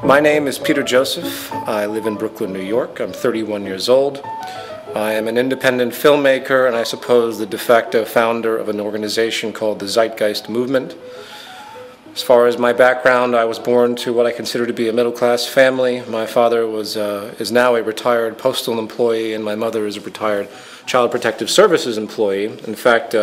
My name is Peter Joseph. I live in Brooklyn, New York. I'm 31 years old. I am an independent filmmaker and I suppose the de facto founder of an organization called the Zeitgeist Movement. As far as my background, I was born to what I consider to be a middle-class family. My father is now a retired postal employee and my mother is a retired Child Protective Services employee. In fact,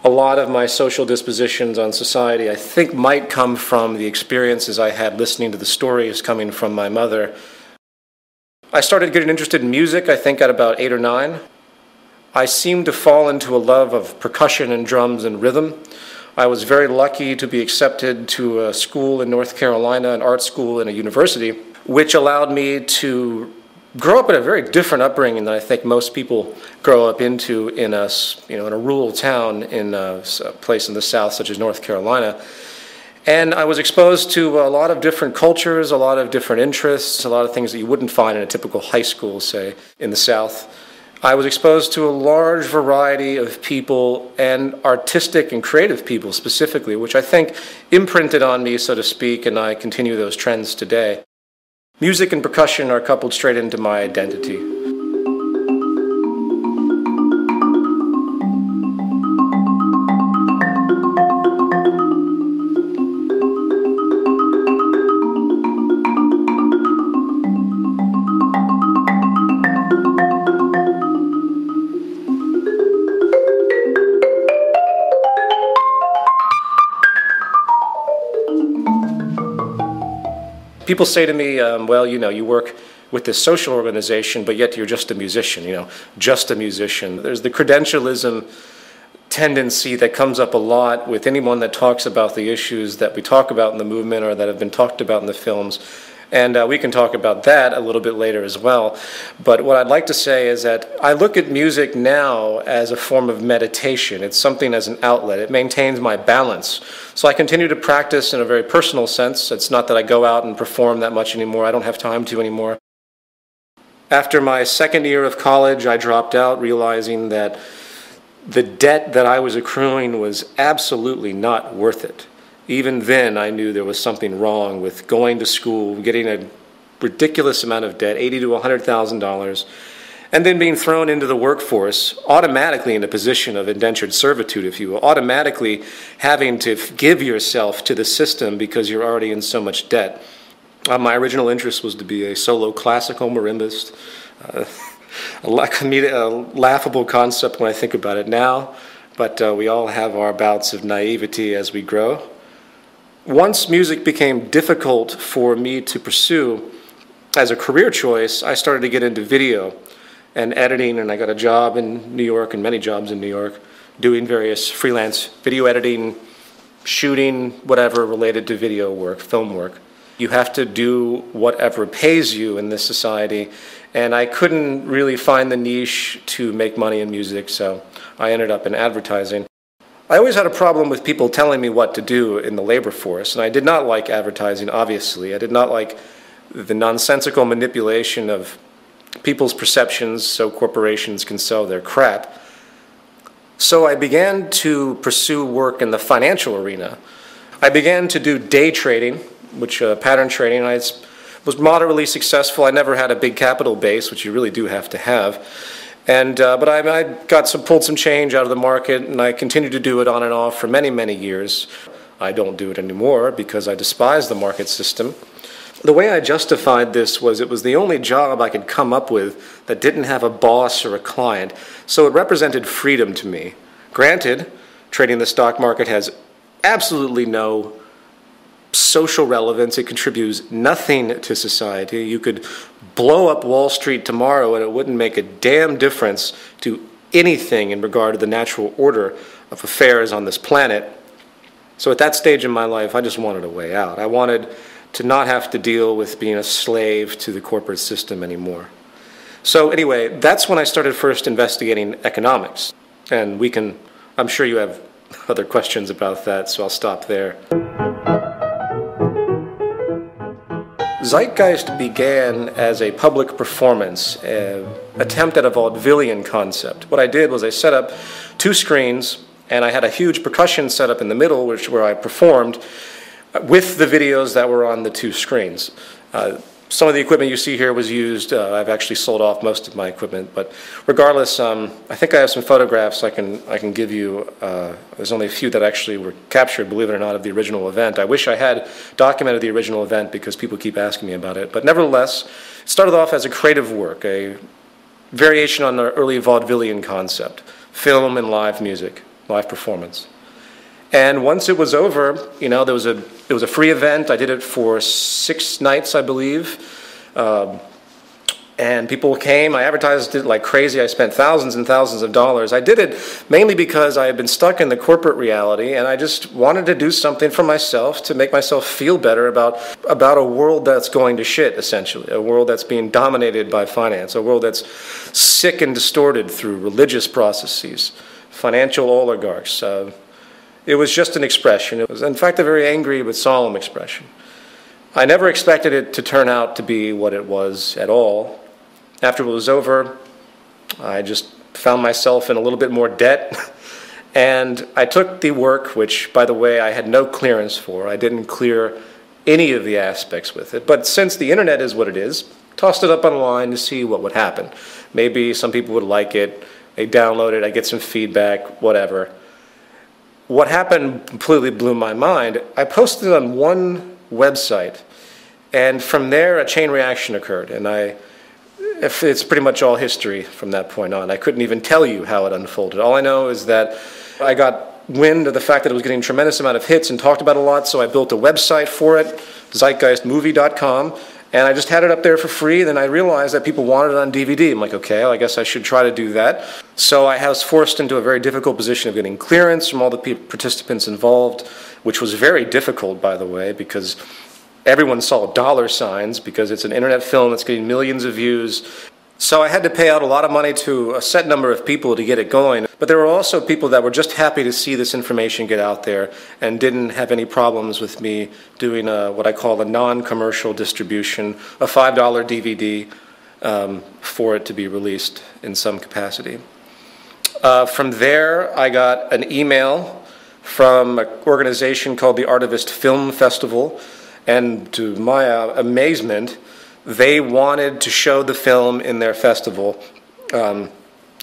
a lot of my social dispositions on society, I think, might come from the experiences I had listening to the stories coming from my mother. I started getting interested in music, I think, at about 8 or 9. I seemed to fall into a love of percussion and drums and rhythm. I was very lucky to be accepted to a school in North Carolina, an art school and a university, which allowed me to grow up in a very different upbringing than I think most people grow up into in a rural town in a place in the South, such as North Carolina. And I was exposed to a lot of different cultures, a lot of different interests, a lot of things that you wouldn't find in a typical high school, say, in the South. I was exposed to a large variety of people, and artistic and creative people specifically, which I think imprinted on me, so to speak, and I continue those trends today. Music and percussion are coupled straight into my identity. People say to me, well, you work with this social organization, but yet you're just a musician, just a musician. There's the credentialism tendency that comes up a lot with anyone that talks about the issues that we talk about in the movement or that have been talked about in the films. And we can talk about that a little bit later as well. But what I'd like to say is that I look at music now as a form of meditation. It's something as an outlet. It maintains my balance. So I continue to practice in a very personal sense. It's not that I go out and perform that much anymore. I don't have time to anymore. After my second year of college, I dropped out, realizing that the debt that I was accruing was absolutely not worth it. Even then, I knew there was something wrong with going to school, getting a ridiculous amount of debt, $80,000 to $100,000, and then being thrown into the workforce, automatically in a position of indentured servitude, if you will, automatically having to give yourself to the system because you're already in so much debt. My original interest was to be a solo classical marimbist, a laughable concept when I think about it now, but we all have our bouts of naivety as we grow. Once music became difficult for me to pursue as a career choice, I started to get into video and editing, and I got a job in New York and many jobs in New York doing various freelance video editing, shooting, whatever related to video work, film work. You have to do whatever pays you in this society, and I couldn't really find the niche to make money in music, so I ended up in advertising. I always had a problem with people telling me what to do in the labor force, and I did not like advertising, obviously. I did not like the nonsensical manipulation of people's perceptions so corporations can sell their crap. So I began to pursue work in the financial arena. I began to do day trading, which pattern trading. I was moderately successful. I never had a big capital base, which you really do have to have. But I pulled some change out of the market, and I continued to do it on and off for many, many years. I don't do it anymore because I despise the market system. The way I justified this was it was the only job I could come up with that didn't have a boss or a client, so it represented freedom to me. Granted, trading the stock market has absolutely no social relevance. It contributes nothing to society. You could blow up Wall Street tomorrow and it wouldn't make a damn difference to anything in regard to the natural order of affairs on this planet. So at that stage in my life, I just wanted a way out. I wanted to not have to deal with being a slave to the corporate system anymore. So anyway, that's when I started first investigating economics. And I'm sure you have other questions about that, so I'll stop there. Zeitgeist began as a public performance, an attempt at a vaudevillian concept. What I did was I set up 2 screens, and I had a huge percussion set up in the middle, where I performed. with the videos that were on the two screens. Some of the equipment you see here was used. I've actually sold off most of my equipment, but regardless, I think I have some photographs I can give you. There's only a few that actually were captured, believe it or not, of the original event. I wish I had documented the original event because people keep asking me about it. But nevertheless, it started off as a creative work, a variation on the early vaudevillian concept, film and live music, live performance. And once it was over, you know, it was a free event. I did it for 6 nights, I believe. And people came. I advertised it like crazy. I spent thousands and thousands of dollars. I did it mainly because I had been stuck in the corporate reality, and I just wanted to do something for myself to make myself feel better about a world that's going to shit, essentially, a world that's being dominated by finance, a world that's sick and distorted through religious processes, financial oligarchs. It was just an expression. It was, in fact, a very angry but solemn expression. I never expected it to turn out to be what it was at all. After it was over, I just found myself in a little bit more debt. And I took the work, which, by the way, I had no clearance for. I didn't clear any of the aspects with it. But since the internet is what it is, tossed it up online to see what would happen. Maybe some people would like it. They download it. I get some feedback, whatever. What happened completely blew my mind. I posted it on one website, and from there a chain reaction occurred, and it's pretty much all history from that point on. I couldn't even tell you how it unfolded. All I know is that I got wind of the fact that it was getting a tremendous amount of hits and talked about a lot, so I built a website for it, zeitgeistmovie.com, and I just had it up there for free. Then I realized that people wanted it on DVD. I'm like, okay, well, I guess I should try to do that. So I was forced into a very difficult position of getting clearance from all the participants involved, which was very difficult, by the way, because everyone saw dollar signs because it's an internet film that's getting millions of views. So I had to pay out a lot of money to a set number of people to get it going. But there were also people that were just happy to see this information get out there and didn't have any problems with me doing what I call a non-commercial distribution, a $5 DVD for it to be released in some capacity. From there, I got an email from an organization called the Artivist Film Festival, and to my amazement, they wanted to show the film in their festival,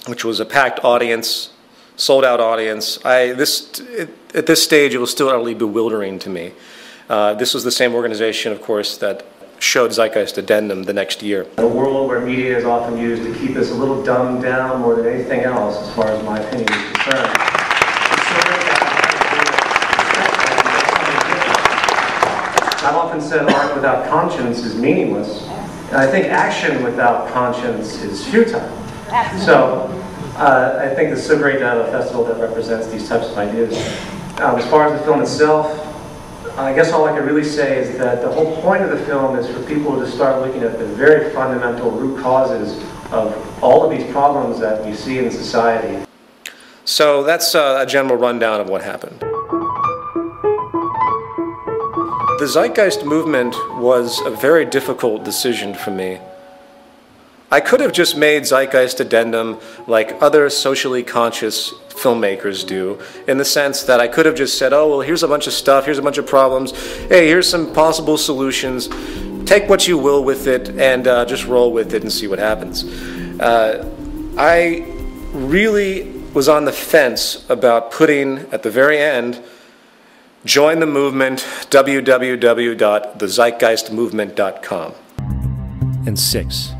which was a packed audience, sold-out audience. At this stage, it was still utterly bewildering to me. This was the same organization, of course, that showed Zeitgeist Addendum the next year. A world where media is often used to keep us a little dumbed down more than anything else, as far as my opinion is concerned. I've often said art without conscience is meaningless, and I think action without conscience is futile. So I think it's so great to have a festival that represents these types of ideas. As far as the film itself, I guess all I can really say is that the whole point of the film is for people to start looking at the very fundamental root causes of all of these problems that we see in society. So that's a general rundown of what happened. The Zeitgeist movement was a very difficult decision for me. I could have just made Zeitgeist Addendum like other socially conscious filmmakers do, in the sense that I could have just said, oh, well, here's a bunch of stuff, here's a bunch of problems, hey, here's some possible solutions, take what you will with it, and just roll with it and see what happens. I really was on the fence about putting, at the very end, join the movement, www.thezeitgeistmovement.com. And 6,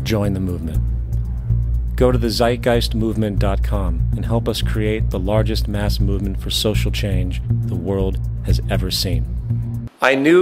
join the movement. Go to thezeitgeistmovement.com and help us create the largest mass movement for social change the world has ever seen. I knew